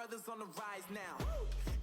brothers on the rise now.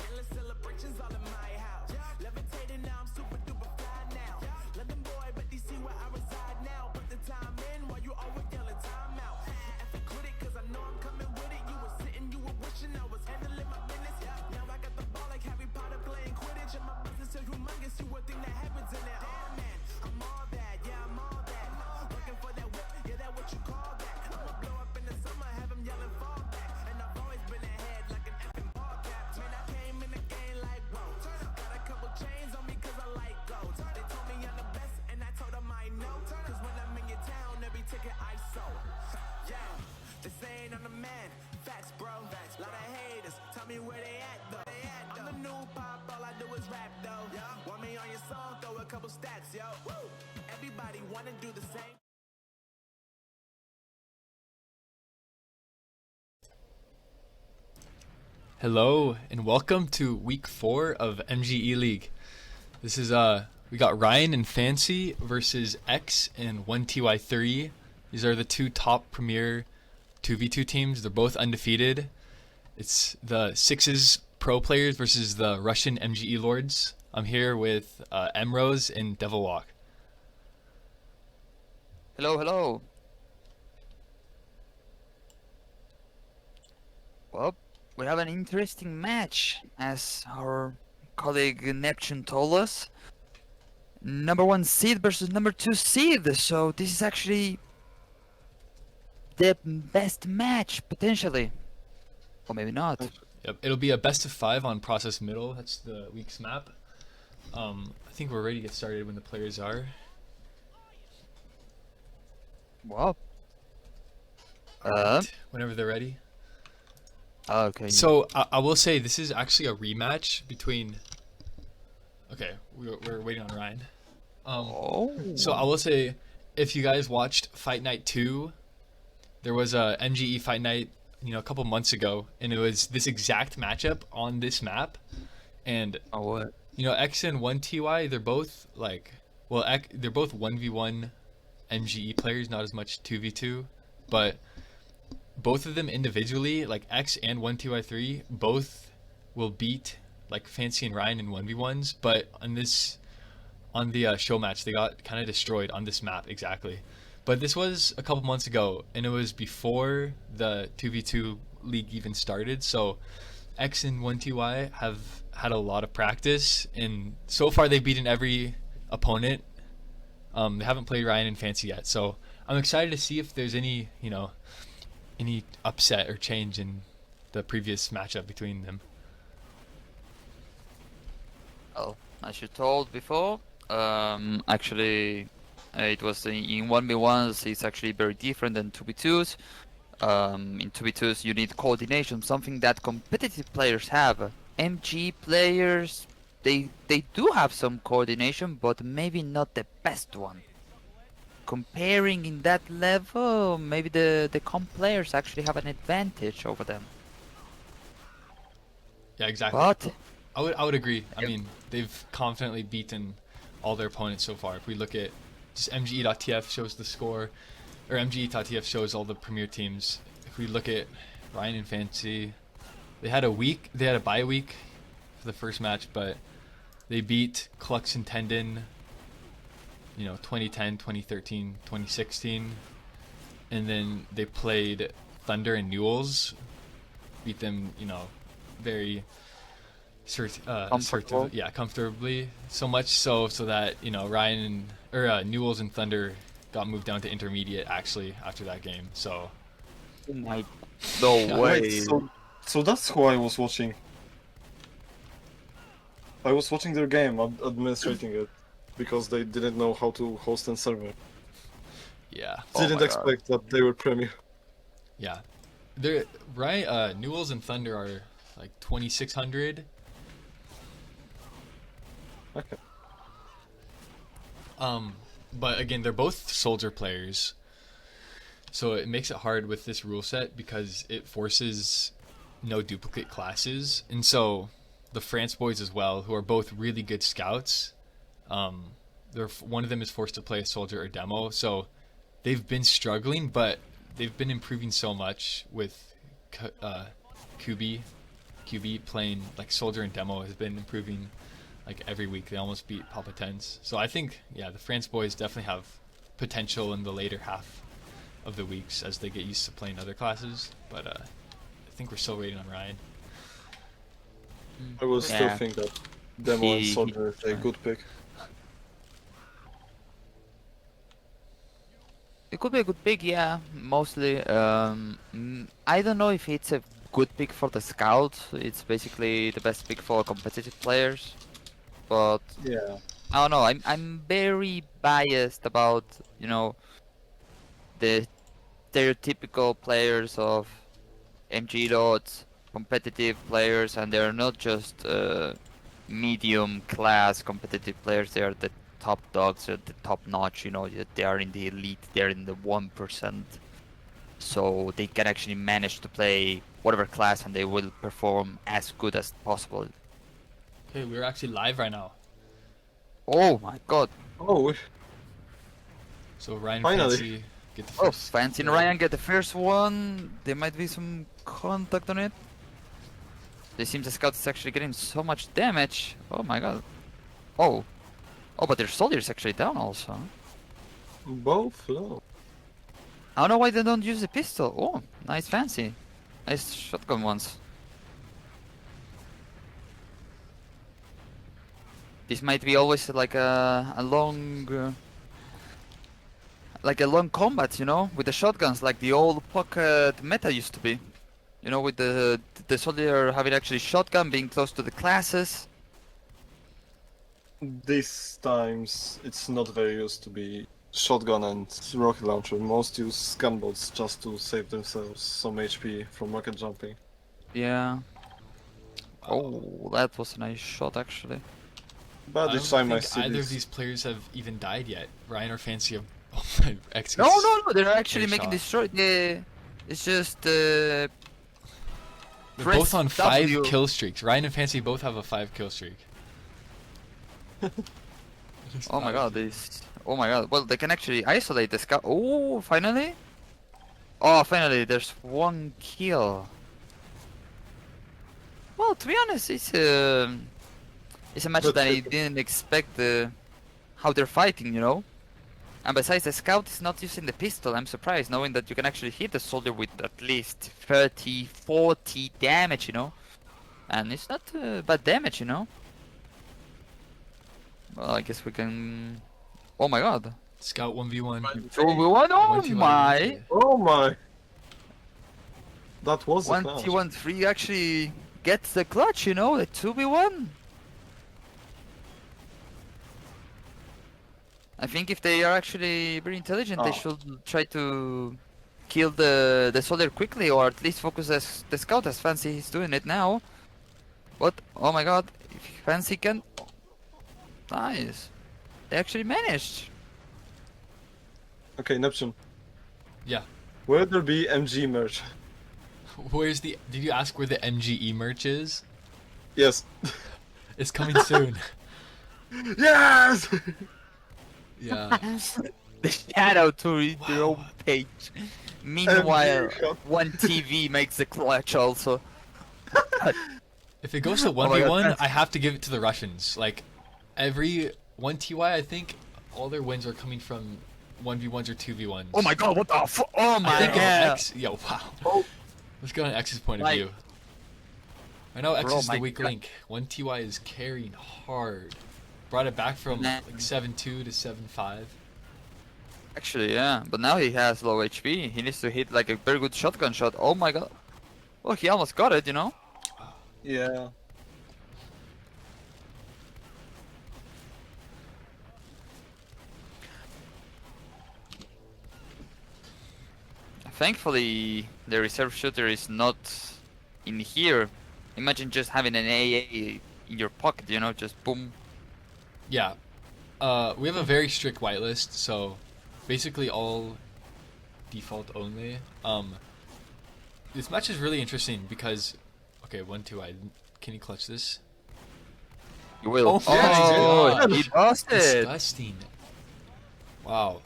Endless celebrations all in my house. Levitating now, I'm super duper fly now. London boy, but DC where I reside now. Put the time in while you always yelling time out. And for quit it, cause I know I'm coming with it. You were sitting, you were wishing I was handling my business. Now I got the ball like Harry Potter playing Quidditch. And my business is humongous, you would think that happens in it. Oh man, I'm all that, yeah, I'm all that. Looking for that whip, yeah, that what you call that. I'ma blow up in the summer, have them yelling fall back. And I've always been ahead like an effing ball cap. Man, I came in the game like, whoa. Got a couple chains on me cause I like gold. They told me I'm the best and I told them I know. Cause when I'm in your town, every ticket I sold. Yeah, they saying I'm the man. Facts, bro. Lot of haters, tell me where they at though. I'm the new pop, all I do is rap though. Want me on your song, throw a couple stats, yo. Woo! Everybody wanna do the same. Hello and welcome to week 4 of MGE League. This is we got Ryan and Fancy versus X and ry4n. These are the two top premier 2v2 teams. They're both undefeated. It's the Sixes pro players versus the Russian MGE lords. I'm here with Emrose and Devilwalk. Hello, hello. Well, we have an interesting match, as our colleague Neptune told us. Number 1 seed versus number 2 seed, so this is actually the best match, potentially. Or maybe not. Yep, it'll be a best of 5 on Process Middle. That's the week's map. I think we're ready to get started when the players are. Well. Whenever they're ready. Okay. So I will say this is actually a rematch between. Okay, we're waiting on Ryan. So I will say, if you guys watched Fight Night 2, there was a MGE Fight Night, a couple months ago, and it was this exact matchup on this map, and what? X and ry4n, they're both they're both 1v1 MGE players, not as much 2v2, but both of them individually, like X and ry4n, both will beat like Fancy and Ryan in 1v1s, but on the show match, they got kind of destroyed on this map exactly. But this was a couple months ago, and it was before the 2v2 league even started, so X and ry4n have had a lot of practice, and so far they've beaten every opponent. They haven't played Ryan and Fancy yet, so I'm excited to see if there's any upset or change in the previous matchup between them. Oh, as you told before, actually, it was in 1v1s, it's actually very different than 2v2s. In 2v2s, you need coordination, something that competitive players have. MG players, they do have some coordination, but maybe not the best one. Comparing in that level, maybe the comp players actually have an advantage over them. Yeah, exactly. But I would agree. I mean, they've confidently beaten all their opponents so far. If we look at just MGE.tf shows the score, or MGE.tf shows all the premier teams. If we look at Ryan and Fancy, they had a bye week for the first match, but they beat Clux and Tendon, 2010, 2013, 2016, and then they played Thunder and Newells, beat them, very comfortably. So much so that Ryan Newells and Thunder got moved down to intermediate actually after that game. So no way. Wait, so that's who I was watching. I was watching their game, administrating it, because they didn't know how to host a server. Yeah. Didn't expect that they were premier. Yeah. They're right. Newells and Thunder are like 2600. Okay. But again, they're both soldier players, so it makes it hard with this rule set because it forces no duplicate classes, and so the France boys as well, who are both really good scouts, one of them is forced to play a soldier or demo, so they've been struggling, but they've been improving so much with Kubi QB playing like Soldier and Demo has been improving like every week. They almost beat Papa Tens. So I think the France boys definitely have potential in the later half of the weeks as they get used to playing other classes. But I think we're still waiting on Ryan. I will still think that Demo and He- Soldier is a good pick. It could be a good pick, yeah, mostly. I don't know if it's a good pick for the scout. It's basically the best pick for competitive players. But Yeah. I don't know. I'm very biased about the stereotypical players of MGE lots, competitive players, and they're not just medium class competitive players. They are the top dogs, they're the top notch. They are in the elite. They're in the 1%. So they can actually manage to play whatever class, and they will perform as good as possible. Okay, we're actually live right now. Oh my god! Oh, So Ryan Finally. Fancy get the Oh, first. Fancy and Ryan get the first one. There might be some contact on it. It seems the scout is actually getting so much damage. Oh my god. Oh. Oh, but their soldier is actually down also. both low. I don't know why they don't use the pistol. Oh, nice Fancy. Nice shotgun ones. This might be always like a long... like a long combat, with the shotguns, like the old pocket meta used to be. With the soldier having actually shotgun, being close to the classes. These times it's not very used to be shotgun and rocket launcher. Most use gunboats just to save themselves some HP from rocket jumping. Yeah. Oh, that was a nice shot actually. But I each don't time I think see either of this, these players have even died yet. Ryan or Fancy have. Oh my, X No, gets- no, no, they're actually Great making shot. destroy. It's just They're press both on 5 W. kill streaks. Ryan and Fancy both have a 5 kill streak. Oh my god, this. Oh my god. Well, they can actually isolate the scout. Oh, finally. Oh, finally, there's one kill. Well, to be honest, it's a match But that I it- didn't expect how they're fighting. And besides, the scout is not using the pistol. I'm surprised, knowing that you can actually hit the soldier with at least 30, 40 damage, And it's not bad damage, Well, I guess we can... Oh my god. Scout 1v1. So we won. Oh 1v1 my! against oh my! That was a One clash. T13 actually gets the clutch, the 2v1. I think if they are actually very intelligent, they Oh. should try to kill the soldier quickly, or at least focus the scout as Fancy is doing it now. But oh my god, if Fancy can, nice. They actually managed. Okay, Neptune. Yeah. Will there be MG merch? Where's the? Did you ask where the MGE merch is? Yes. It's coming soon. Yes! Yeah. The shadow to read their own page. Meanwhile, MG. one TV makes the clutch also. If it goes to my 1v1, God, that's- I have to give it to the Russians. Like every 1TY, I think all their wins are coming from 1v1s or 2v1s. Oh my god, what the fuck? Oh my I think god. X. Yo, wow. Oh. Let's go on X's point of Like- view. I know X Bro, is the my weak God. link. 1TY is carrying hard. Brought it back from Nah. like 7-2 to 7-5. Actually, yeah, but now he has low HP. He needs to hit like a very good shotgun shot. Oh my god. Well, he almost got it, Yeah. Thankfully, the reserve shooter is not in here. Imagine just having an AA in your pocket, just boom. Yeah. We have a very strict whitelist, so basically all default only. This match is really interesting because, okay, 1-2, can you clutch this? You will. Oh Oh, my he does it. Disgusting. Wow,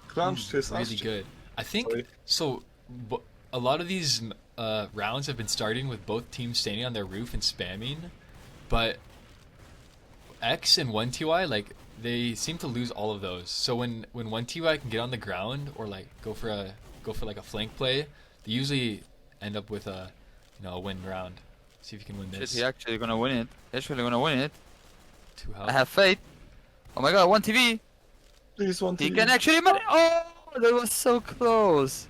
Crunched his really ass. good. I think Sorry. so. A lot of these rounds have been starting with both teams standing on their roof and spamming, but X and 1TY, like, they seem to lose all of those. So when 1TY can get on the ground or like go for like a flank play, they usually end up with a win round. See if you can win this. He's actually gonna win it. Actually gonna win it. 2 health. I have faith. Oh my god, 1TV! Please, one He team. can actually oh, that was so close.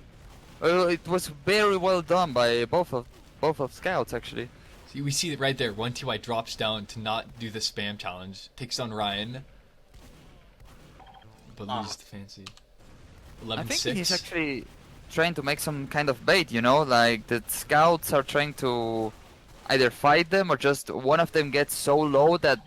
It was very well done by both of scouts actually. See, we see it right there. 1TY drops down to not do the spam challenge. Takes down Ryan. But loses to Fancy. 11-6. I think he's actually trying to make some kind of bait, like the scouts are trying to either fight them or just one of them gets so low that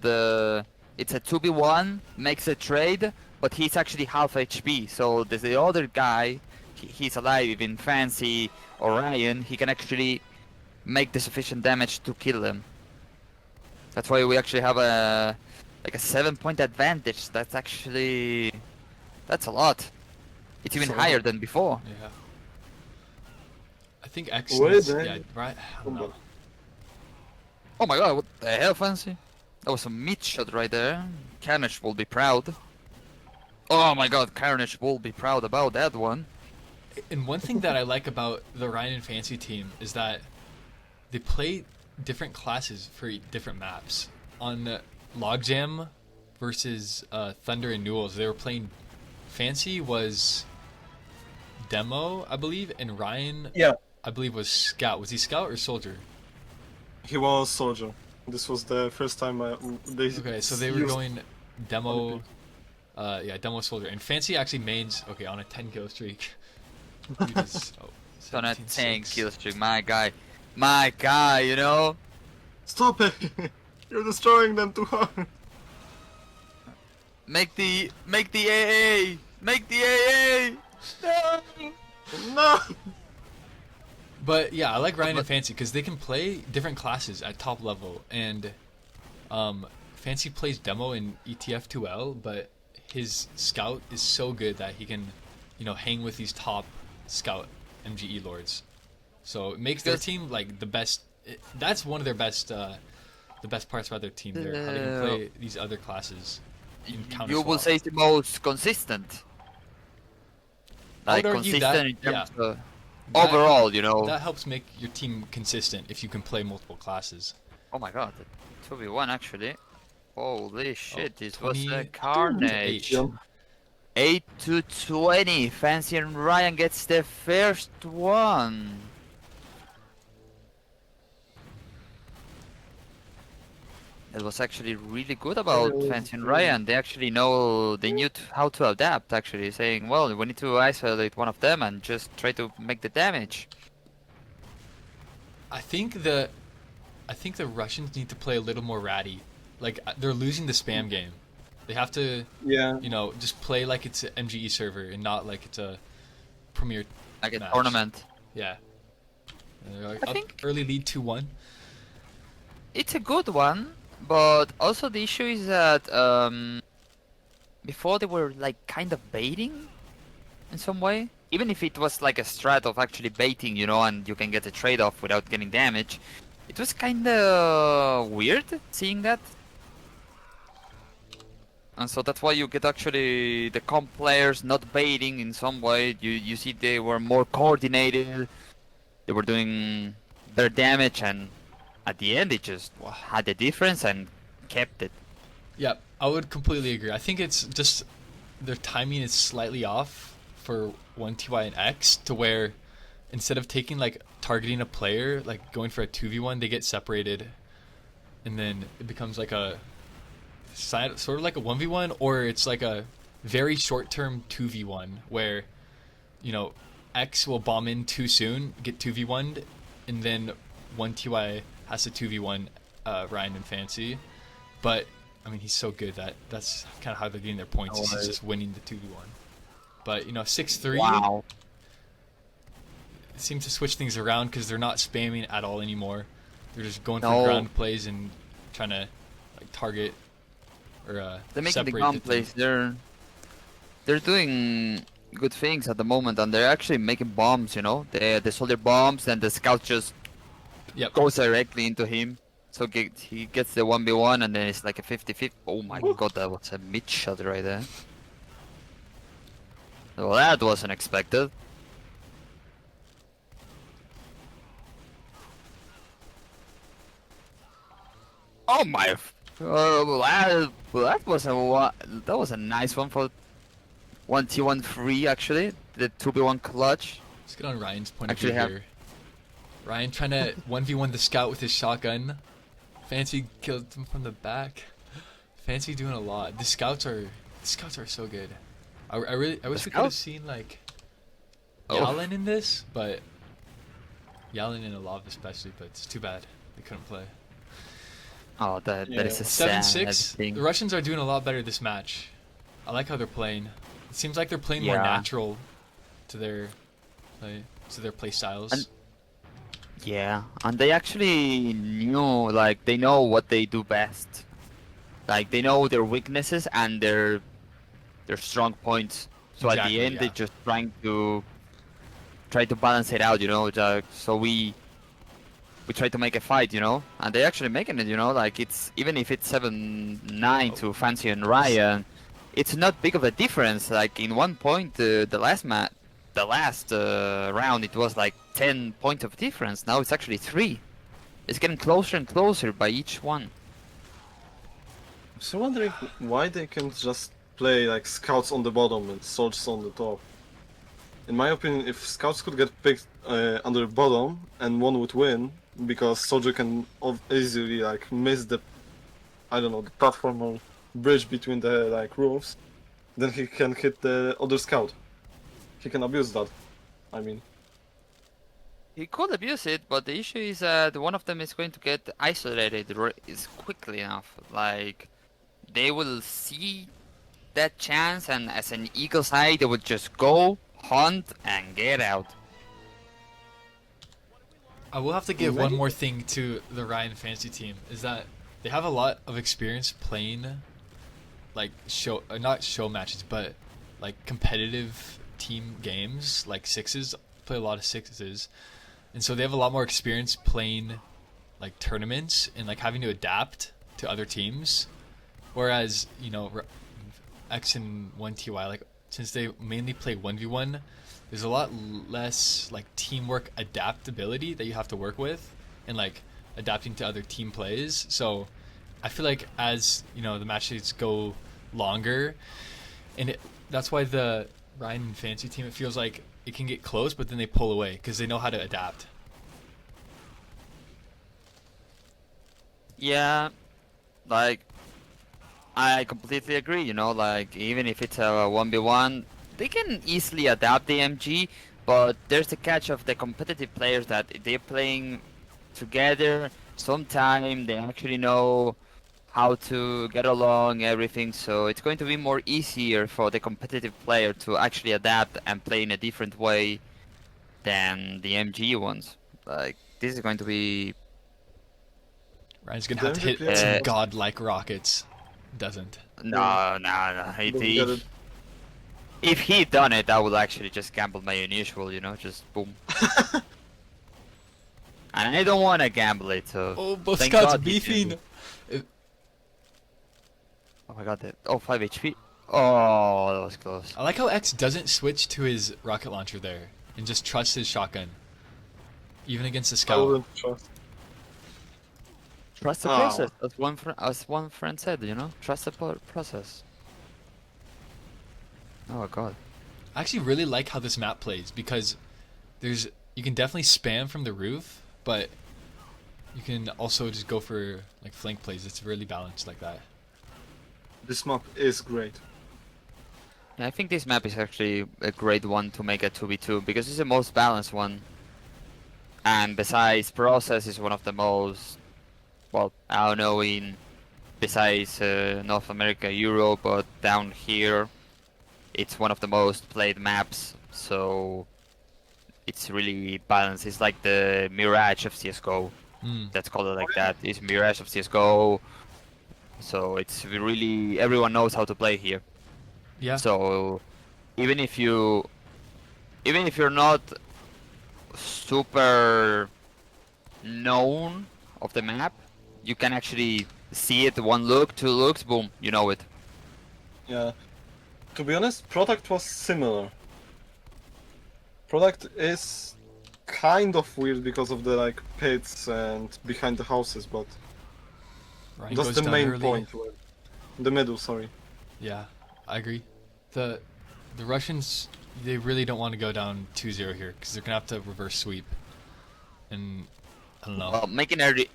it's a 2v1, makes a trade, but he's actually half HP. So there's the other guy, he's alive in Fancy or Ryan, he can actually make the sufficient damage to kill them. That's why we actually have a 7-point advantage. That's a lot. It's even higher than before. Yeah. I think X. Where Needs, they- yeah, right. I don't know. Oh my god, what the hell, Fancy? That was a meat shot right there. Carnage will be proud. Oh my god, Carnage will be proud about that one. And one thing that I like about the Ryan and Fancy team is that they play different classes for different maps. On Logjam versus Thunder and Newells, they were playing. Fancy was Demo, I believe, and Ryan, Yeah. I believe, was Scout. Was he Scout or Soldier? He was soldier. This was the first time they. Okay, so they were going Demo, Demo Soldier, and Fancy actually mains on a 10 kill streak. Dude is, On a 10 17-6. kill streak, my guy, Stop it! You're destroying them too hard. Make the AA! Make the AA! No! No. But yeah, I like Ryan and Fancy because they can play different classes at top level, and Fancy plays Demo in ETF2L, but his Scout is so good that he can, hang with these top Scout MGE lords. So it makes their team like the best. That's one of their best, the best parts about their team. There, how they can play these other classes. You will say it's the most consistent. I would Like argue consistent that- in terms of That- overall, That helps make your team consistent if you can play multiple classes. Oh my god, 2v1 actually. Holy shit, this was 20 a carnage. Yeah. 8-20, Fancy and Ryan gets the first one. It was actually really good about Fancy and Ryan. They actually knew how to adapt, actually, saying, well, we need to isolate one of them and just try to make the damage. I think the Russians need to play a little more ratty. Like, they're losing the spam game. They have to, Yeah. just play like it's an MGE server and not like it's a premier Like a match. tournament. Yeah. And they're like I up think- early lead 2-1. It's a good one, but also the issue is that before they were like kind of baiting in some way. Even if it was like a strat of actually baiting, and you can get a trade-off without getting damage, it was kind of weird seeing that. And so that's why you get actually the comp players not baiting in some way. You see they were more coordinated, they were doing better damage, and at the end it just had the difference and kept it. Yeah, I would completely agree. I think it's just their timing is slightly off for 1TY and X, to where instead of taking like targeting a player, like going for a 2v1, they get separated, and then it becomes like a sort of like a 1v1, or it's like a very short-term 2v1 where X will bomb in too soon, get 2v1'd, and then 1TY has to 2v1 Ryan and Fancy. But I mean, he's so good that's kind of how they're getting their points. He's just winning the 2v1. But 6-3 Wow. seems to switch things around because they're not spamming at all anymore. They're just going No. for ground plays and trying to like target or They're making the separate ground team. plays. They're doing good things at the moment, and they're actually making bombs. You know, the soldier bombs, and the scout just Yep. goes directly into him. So he gets the 1v1, and then it's like a 50-50. Oh my god, that was a mid shot right there. Well, that wasn't expected. Oh my! That was a nice one for 1T1-3 actually. The 2v1 clutch. Let's get on Ryan's point Actually of view here. Ryan trying to 1v1 the scout with his shotgun. Fancy killed him from the back. Fancy doing a lot. The scouts are so good. I wish we could have seen like Yalen in this, but Yalen and Alav especially, but it's too bad they couldn't play. Oh, that is a sad 7-6. thing. The Russians are doing a lot better this match. I like how they're playing. It seems like they're playing more natural to their play styles. Yeah, and they actually knew, like, they know what they do best. Like, they know their weaknesses and their strong points. So at the end, they're just trying to balance it out, you know. So we try to make a fight, you know, and they're actually making it, you know. Like, it's even if it's 7-9 to Fancy and Ryan, it's not big of a difference. Like in one point, the last round, it was like 10 points of difference. Now it's actually 3. It's getting closer and closer by each one. I'm still wondering why they can't just play like scouts on the bottom and soldiers on the top. In my opinion, if scouts could get picked under bottom and one would win, because soldier can easily like miss the, I don't know, the platform or bridge between the like roofs, then he can hit the other scout. He can abuse that. I mean, He could abuse it, but the issue is that one of them is going to get isolated is quickly enough. Like, they will see that chance, and as an eagle's eye, they would just go, hunt, and get out. I will have to give one more thing to the Ryan Fancy team, is that they have a lot of experience playing like not show matches, but like competitive team games, like sixes, play a lot of sixes. And so they have a lot more experience playing like tournaments and like having to adapt to other teams. Whereas, you know, X and 1TY, like since they mainly play 1v1, there's a lot less like teamwork adaptability that you have to work with and like adapting to other team plays. So I feel like as, you know, the matches go longer, and that's why the Ryan and Fancy team, it feels like it can get close, but then they pull away because they know how to adapt. Yeah, like, I completely agree, you know, like, even if it's a 1v1, they can easily adapt the MG, but there's the catch of the competitive players that they're playing together sometime, they actually know how to get along, everything, so it's going to be more easier for the competitive player to actually adapt and play in a different way than the MG ones. Like, this is going to be... Ryan's gonna have to hit some godlike rockets. Doesn't. No. If he'd done it, I would actually just gamble my unusual, you know, just boom. And I don't want to gamble it, so... Oh, both thank scouts God he beefing! didn't. Oh my god, 5 HP. Oh, that was close. I like how X doesn't switch to his rocket launcher there and just trusts his shotgun. Even against the I scout. wouldn't trust. Trust the process, as one friend said, you know? Trust the process. Oh god. I actually really like how this map plays because you can definitely spam from the roof, but you can also just go for like flank plays. It's really balanced like that. This map is great. Yeah, I think this map is actually a great one to make a 2v2 because it's the most balanced one. And besides, process is one of the most, well, I don't know, besides North America, Europe, but down here, it's one of the most played maps. So it's really balanced. It's like the Mirage of CS:GO. Let's call it like that. It's Mirage of CS:GO. So it's really, everyone knows how to play here. Yeah. So even if you, even if you're not super known of the map, you can actually see it one look, two looks, boom, you know it. Yeah. To be honest, product was similar. Product is kind of weird because of the like pits and behind the houses, but Ryan that's goes the down main early. point. The middle, sorry. Yeah, I agree. The Russians, they really don't want to go down 2-0 here because they're gonna have to reverse sweep, and I don't know. Well,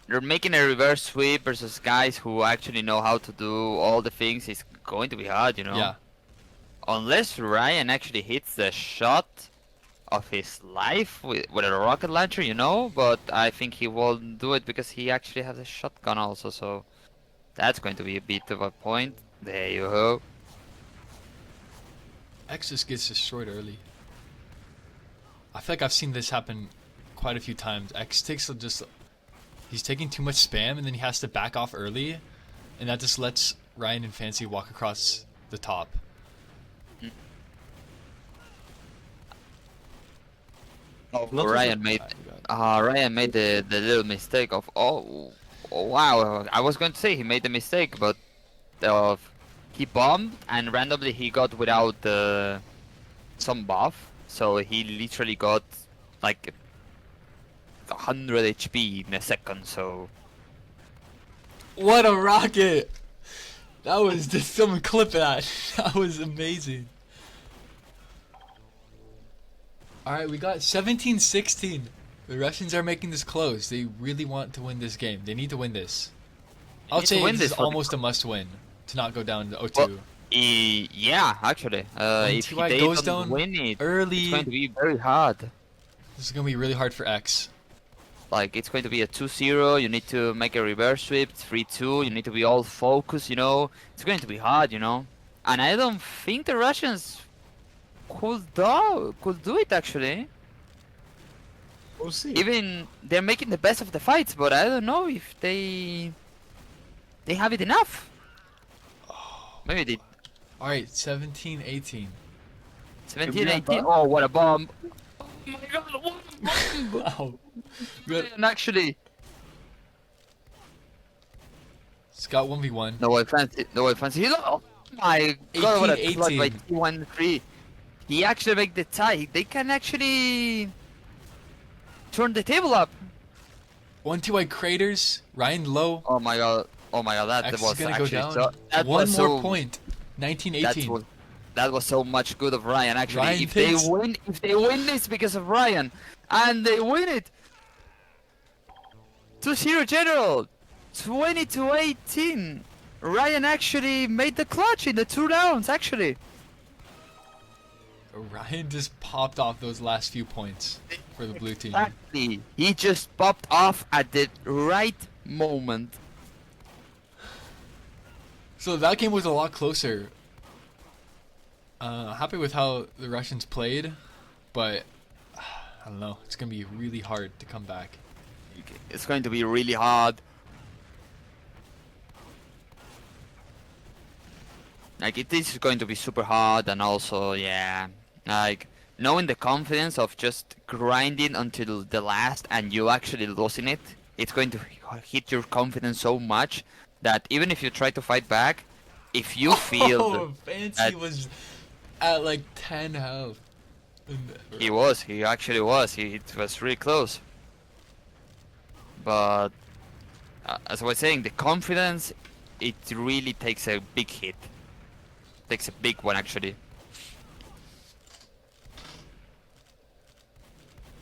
they're making a reverse sweep versus guys who actually know how to do all the things is going to be hard, you know. Yeah, Unless Ryan actually hits the shot of his life with a rocket launcher, you know. But I think he won't do it because he actually has a shotgun also. So that's going to be a bit of a point. There you go. X just gets destroyed early. I feel like I've seen this happen quite a few times. X takes he's taking too much spam and then he has to back off early, and that just lets Ryan and Fancy walk across the top. Oh, Not Ryan made the little mistake of oh wow, I was going to say he made the mistake, but he bombed and randomly he got without some buff, so he literally got like 100 HP in a second. So What a rocket! That was just someone clip that. That was amazing. Alright, we got 17-16. The Russians are making this close. They really want to win this game. They need to win this. I would need to say win this is this for the- almost a must win to not go down to 0-2. Well, yeah, actually, if TY they goes don't down win it, early. it's going to be very hard. This is going to be really hard for X. Like, it's going to be a 2-0, you need to make a reverse sweep, 3-2, you need to be all focused, you know. It's going to be hard, you know. And I don't think the Russians could do it, actually. We'll see. Even they're making the best of the fights, but I don't know if they have it enough. Maybe they Alright, 17-18. 17-18. Oh, what a bomb! Oh my God, what a bomb! Wow. Good. And actually, It's got 1v1. no way fancy. Oh my God, what a clutch by 18-18. T13. He actually make the tie. They can actually turn the table up. 1-2 craters. Ryan low. Oh my God, that X is was going to go actually down. that One was more so, point. 19-18. That was so much good of Ryan. Actually, Ryan if thinks- they win this because of Ryan, and they win it, 2-0 general, 20-18. Ryan actually made the clutch in the 2 rounds. Actually, Ryan just popped off those last few points for the blue team. exactly. He just popped off at the right moment. So that game was a lot closer. Happy with how the Russians played, but I don't know. It's gonna be really hard to come back. It's going to be really hard. Like, it is going to be super hard, and also, yeah, like, knowing the confidence of just grinding until the last and you actually losing it, it's going to hit your confidence so much that even if you try to fight back, if you feel Oh, Fancy that- was at like 10 health. he actually was, it was really close. But as I was saying, the confidence, it really takes a big hit. Takes a big one, actually.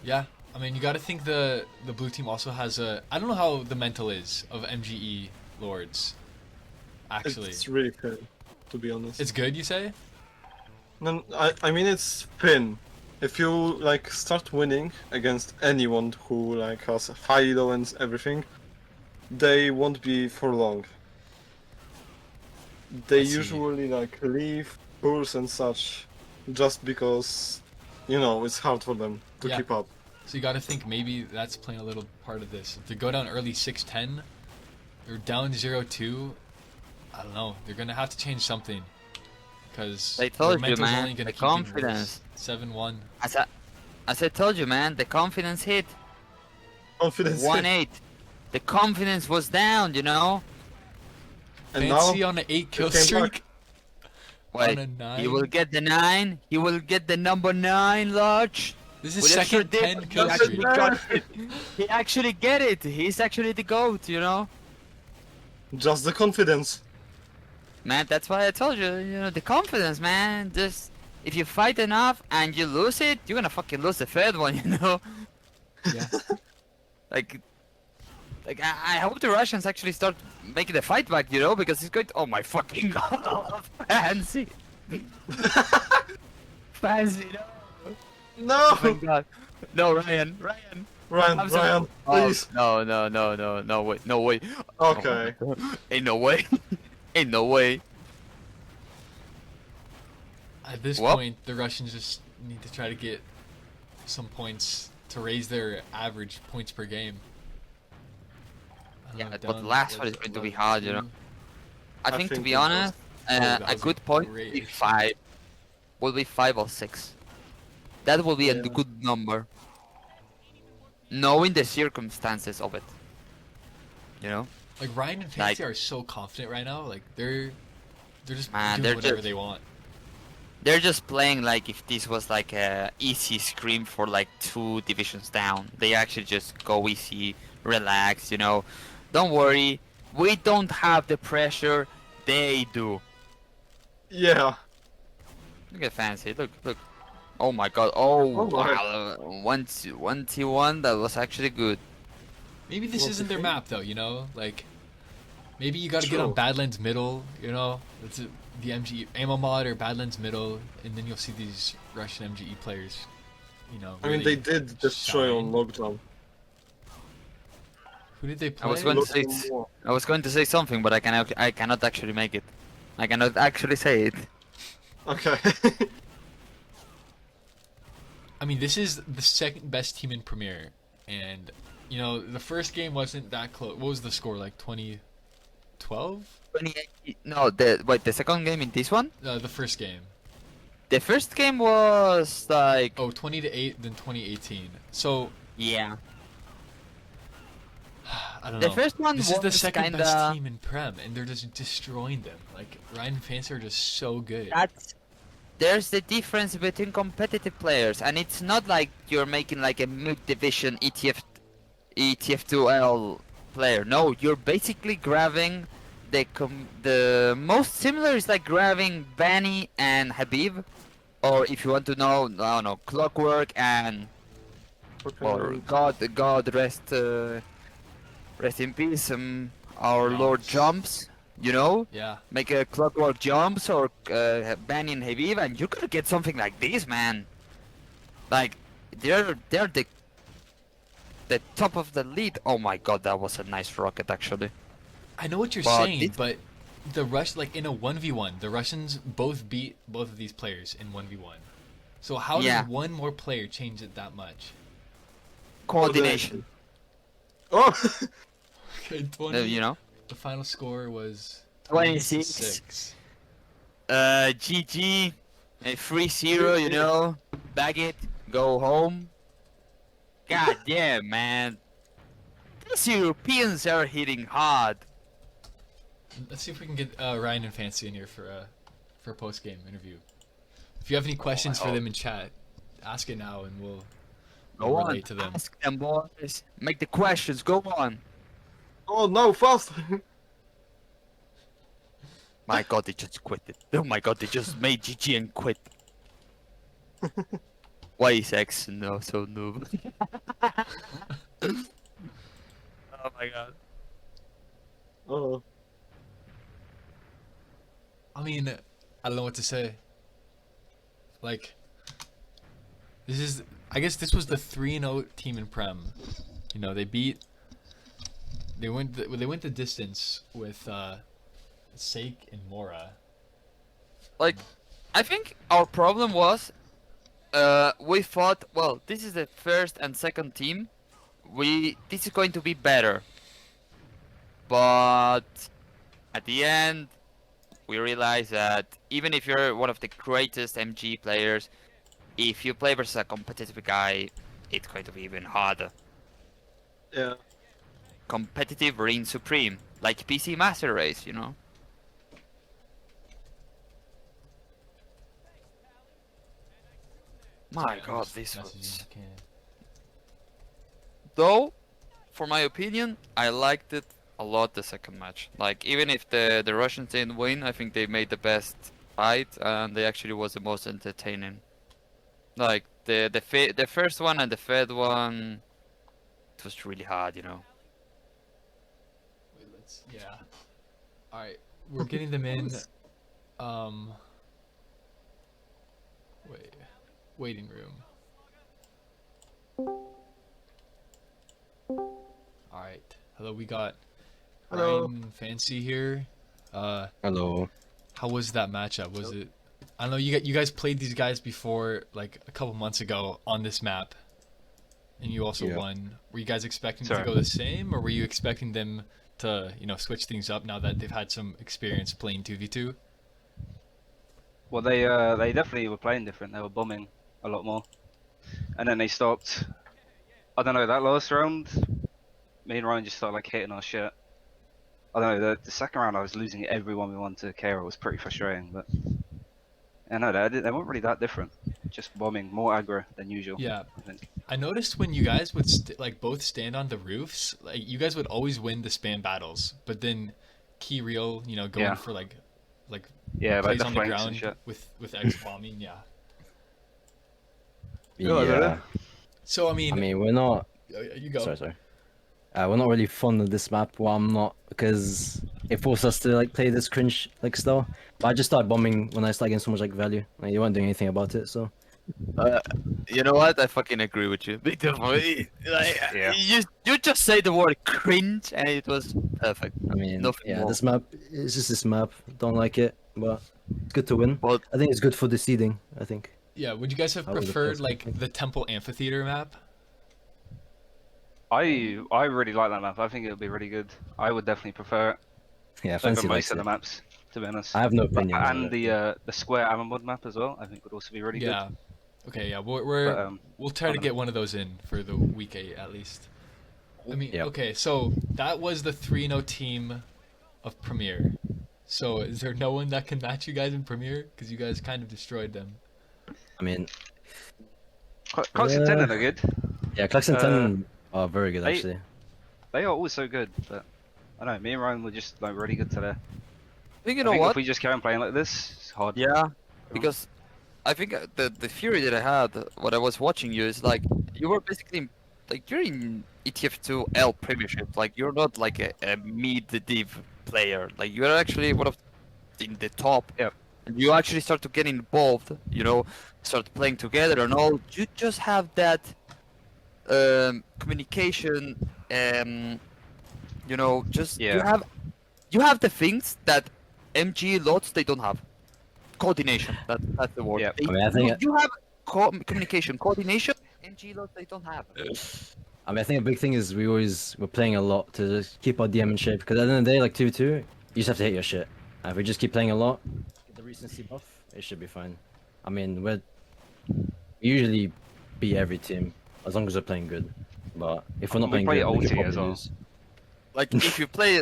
Yeah, I mean, you got to think the blue team also has a. I don't know how the mental is of MGE Lords. Actually, It's really good, to be honest. it's good. You say? No, I mean it's thin. If you like start winning against anyone who like has high elo and everything, they won't be for long. They I see. usually like leave pools and such just because, you know, it's hard for them to Yeah. keep up. So you got to think maybe that's playing a little part of this. If they go down early 6-10, they're down 0-2. I don't know. They're gonna have to change something. because I told you, Mentor's man, only gonna the keep getting confidence. worse. 7-1. As I told you, man, the confidence hit. Confidence. 1-8. The confidence was down, you know? And Fancy now on an 8 kill it came streak. back. Wait, On a he 9. will get the 9. He will get the number 9, Lodge. This is With extra second 10 dip, kill he streak. actually got it. He actually get it. He's actually the GOAT, you know? Just the confidence. Man, that's why I told you, you know, the confidence, man. Just, if you fight enough and you lose it, you're gonna fucking lose the third one, you know? Yeah. Like, I hope the Russians actually start making the fight back, you know, because it's going to, oh my fucking god, fancy. Fancy, no. No! Oh my god. No, Ryan. Ryan, I'm so- Ryan, Oh, please. no, wait, no way. Okay. Ain't no way. Ain't no way. At this Well- point, the Russians just need to try to get some points to raise their average points per game. Yeah, but down the last one was is going to be 11-2. hard, you know. I I think to think be it was- honest, that a was a good point great will be issue. 5. Will be 5 or 6. That will be a Yeah. good number. Knowing the circumstances of it. You know? Like Ryan and Like- Fancy are so confident right now. Like they're just Man, doing they're whatever just- they want. They're just playing like if this was like a easy scrim for like 2 divisions down. They actually just go easy, relax, you know. Don't worry, we don't have the pressure, they do. Yeah. Look at Fancy, look. Oh my god, oh, Oh my. wow, 1T1, that was actually good. Maybe this Well, isn't their okay. map though. You know, like maybe you got to get on True. Badlands middle. You know, the MGE ammo mod or Badlands middle, and then you'll see these Russian MGE players. You know, I mean, really they did destroy on shine. lockdown. Who did they play? I was going to say Lockdown war. I was going to say something, but I cannot actually make it. I cannot actually say it. Okay. I mean, this is the second best team in Premier, and you know the first game wasn't that close. What was the score? Like 2012? 28. No, the second game in this one. The first game. The first game was like Oh, 20-8, then 2018. So yeah. I don't The know. first one This is the was second best kinda- team in Prem, and they're just destroying them. Like Ryan and Fancy are just so good. There's the difference between competitive players, and it's not like you're making like a mid-division ETF2L player. No, you're basically grabbing the most similar is like grabbing Bani and Habib, or if you want to know, I don't know, Clockwork and or God rest in peace, our Lord Jumps. You know, Yeah. make a Clockwork Jumps or Bani and Habib, and you're gonna get something like this, man. Like they're the top of the lead. Oh my god, that was a nice rocket actually. I know what you're But saying, it- but the Rush like in a 1v1, the Russians both beat both of these players in 1v1. So how Yeah. does one more player change it that much? Coordination, Oh! Okay, 20. you know. The final score was 26. 26. GG, a 3-0, you know. Bag it, go home. God damn, man. These Europeans are hitting hard. Let's see if we can get Ryan and Fancy in here for a post game interview. If you have any questions for hope. them in chat, ask it now and we'll Go on, relate to them. ask them, boys. Make the questions, go on. Oh no, fast! My god, they just quit it. Oh my god, they just made GG and quit. Why is X no so noob? Oh my god. Oh. I mean, I don't know what to say. Like, I guess this was the 3-0 team in Prem. You know, they went the distance with Sake and Mora. Like, I think our problem was, we thought, well, this is the first and second team. This is going to be better. But at the end, we realized that even if you're one of the greatest MG players, if you play versus a competitive guy, it's going to be even harder. Yeah. Competitive reigns supreme, like PC Master Race, you know. My I'm God, just this messaging, was. okay. Though, for my opinion, I liked it a lot the second match. Like even if the Russians didn't win, I think they made the best fight and they actually was the most entertaining. Like the first one and the third one, it was really hard, you know. Wait, yeah. All right, we're getting them in. Wait, waiting room. All right. Hello, we got Hello. Ryan Fancy here. Hello. How was that matchup? Was it? I don't know. You guys played these guys before, like a couple months ago on this map, and you also Yeah. won. Were you guys expecting Sorry. to go the same, or were you expecting them to, switch things up now that they've had some experience playing 2v2? Well, they definitely were playing different. They were bombing a lot more, and then they stopped. I don't know, that last round, me and Ryan just started like hitting our shit. I don't know, the second round I was losing everyone we wanted to KO. It was pretty frustrating, but yeah, no, they weren't really that different. Just bombing, more aggro than usual. Yeah. I think. I noticed when you guys would both stand on the roofs, like you guys would always win the spam battles, but then Key Real, going Yeah. for like Yeah, like plays the on the flanks and ground shit. with X bombing, yeah. Yeah. So I I mean, mean, we're not. you go. Sorry. We're not really fond of this map. Well, I'm not, because it forced us to like play this cringe like style. But I just started bombing when I started getting so much like value. Like you weren't doing anything about it, so. You know what? I fucking agree with you. Like, Yeah. you just say the word cringe and it was perfect. I mean, Nothing yeah, more. this map is just this map. Don't like it, but it's good to win. Well, I think it's good for the seeding. I think. Yeah, would you guys have I would've preferred guessed like something. the Temple Amphitheater map? I really like that map. I think it would be really good. I would definitely prefer it Yeah, over fancy most likes of it. the maps, to be honest. I have no opinion. on And it. the square Amamod map as well, I think would also be really Yeah. good. Okay, yeah, we'll try I to don't get one of those in for the week 8 at least. I mean, Yep. okay, so that was the 3-0 team of Premier. So is there no one that can match you guys in Premier? Because you guys kind of destroyed them. I mean, Cox and Tenen are good. yeah, Clux and Uh, 10 are very good they- actually. They are also good, but I don't know. Me and Ryan were just like really good today. I think you I know think what? if we just carry on playing like this, it's hard. Yeah, because I think the theory that I had when I was watching you is like you were basically like you're in ETF2 L Premiership. Like you're not like a mid div player. Like you're actually one of in the top. Yep. And you actually start to get involved. Start playing together and all. You just have that communication. Just Yeah. you have the things that MG lots they don't have. Coordination. That's the word. Yeah. They- I mean, I think you have communication, coordination. MG lots they don't have. I mean, I think a big thing is we're playing a lot to just keep our DM in shape. Because at the end of the day, like 2v2, you just have to hit your shit. And if we just keep playing a lot, get the recency buff, it should be fine. I mean, we usually beat every team as long as we're playing good. But if we're not We playing play good, we could ulti probably as well. lose. Like if you play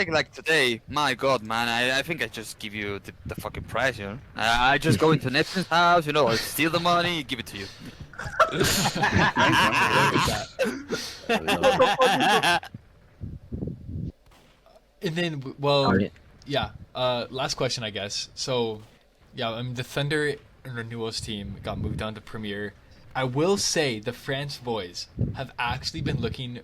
like today, my God, man, I think I just give you the fucking prize, you know. I just go into Neptune's house, I steal the money, give it to you. And then, well, Alright. yeah. Last question, I guess. So, yeah, I mean, the Thunder and Renewals team got moved down to Premier. I will say the France boys have actually been looking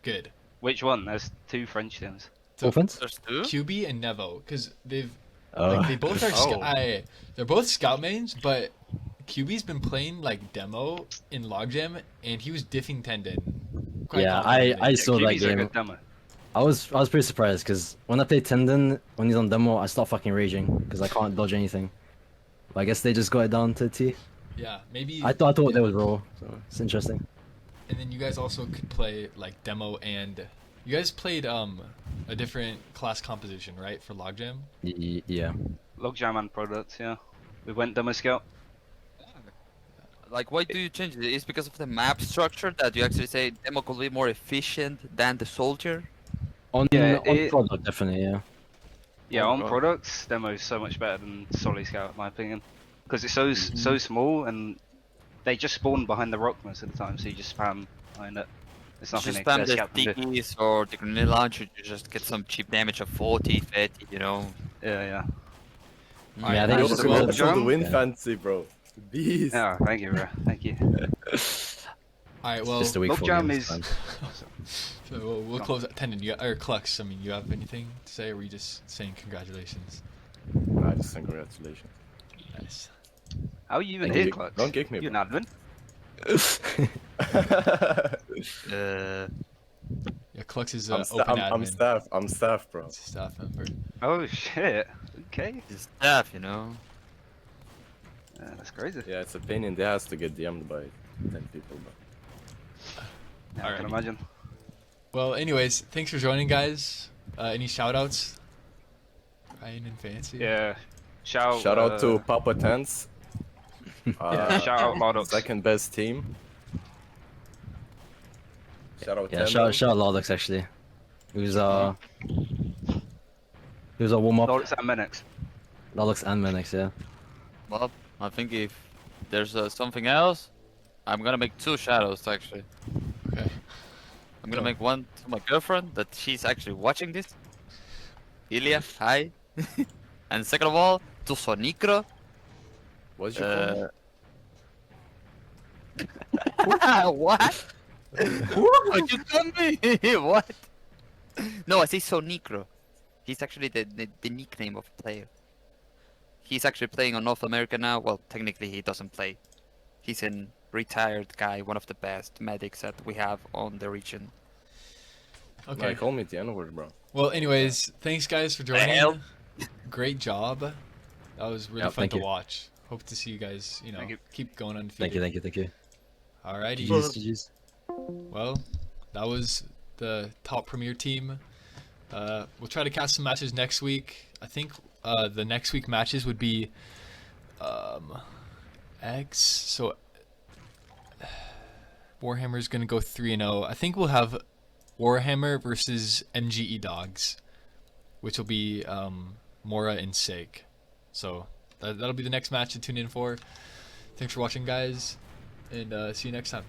good. Which one? There's two French teams. Offense? There's two. QB and Nevo, because they Oh. both are Oh. they're both scout mains, but QB's been playing like demo in Logjam, and he was diffing Tendon. quite Yeah, confidently. I saw that QB's a game. good demo. I was pretty surprised because when I play Tendon, when he's on demo, I start fucking raging because I can't dodge anything. But I guess they just got it down to T. Yeah, maybe. I thought they was raw, so it's interesting. And then you guys also could play like demo and You guys played a different class composition, right, for Logjam? Yeah. Logjam and products, yeah. We went demo scout. Like, why do you change it? It's because of the map structure that you actually say demo could be more efficient than the soldier. On Yeah, on it- product, definitely, yeah. Yeah, Oh, on right. products, demo is so much better than Solid Scout, in my opinion. Because it's so small and they just spawn behind the rock most of the time, so you just spam behind it. There's You nothing just that spam the the scout can do. stickies or the grenade launcher, you just get some cheap damage of 40, 30, you know. Yeah, yeah. Alright, Yeah, I Yo, think Nice. just Well, congrats on the John? win, yeah. fancy, bro. Beast. Yeah, thank you, bro. Thank you. Alright, well, Just a week 4 Logjam games. is. Fine. so we'll close at Tendon. Or Clux, I mean, you have anything to say, or were you just saying congratulations? I just say congratulations. Nice. How are you even Thank here, you. Clux? Don't kick me, You're bro. an admin? Yeah, Clux is I'm, open admin. I'm staff. I'm staff, bro. He's a staff member. Oh shit. Okay. It's staff, you know. Yeah, that's crazy. Yeah, it's a pain in the ass to get DM'd by 10 people, but Yeah, I can Alrighty. imagine. Well, anyways, thanks for joining, guys. Any shoutouts? Ryan and Fancy? Yeah. Shout shout out to Papa Tents. Yeah, shout out Lardox. Second best team. Shout out Yeah, Tendon. shout out Lodix actually. He was our warm up. Lardox and Menix. Lodix and Menix, yeah. Well, I think if there's something else, I'm gonna make 2 shadows actually. Okay. I'm gonna Go. make one to my girlfriend that she's actually watching this. Ilya, hi. And second of all, to Sonicro. What's your comment? What? What you call me? What? No, I say Sonicro. He's actually the nickname of a player. He's actually playing on North America now. Well, technically he doesn't play. He's a retired guy, one of the best medics that we have on the region. Okay. Call me the N-word, bro. Well, anyways, thanks, guys, for joining. hell? Great job. That was really Yeah, fun thank to you. watch. Hope to see you guys, Thank you. keep going undefeated. Thank you. Alrighty. GG's. Well, that was the top premier team. We'll try to cast some matches next week. I think the next week matches would be X. So Warhammer's gonna go 3-0. I think we'll have Warhammer versus MGE Dogs, which will be Mora and Sake. So that'll be the next match to tune in for. Thanks for watching, guys, and see you next time.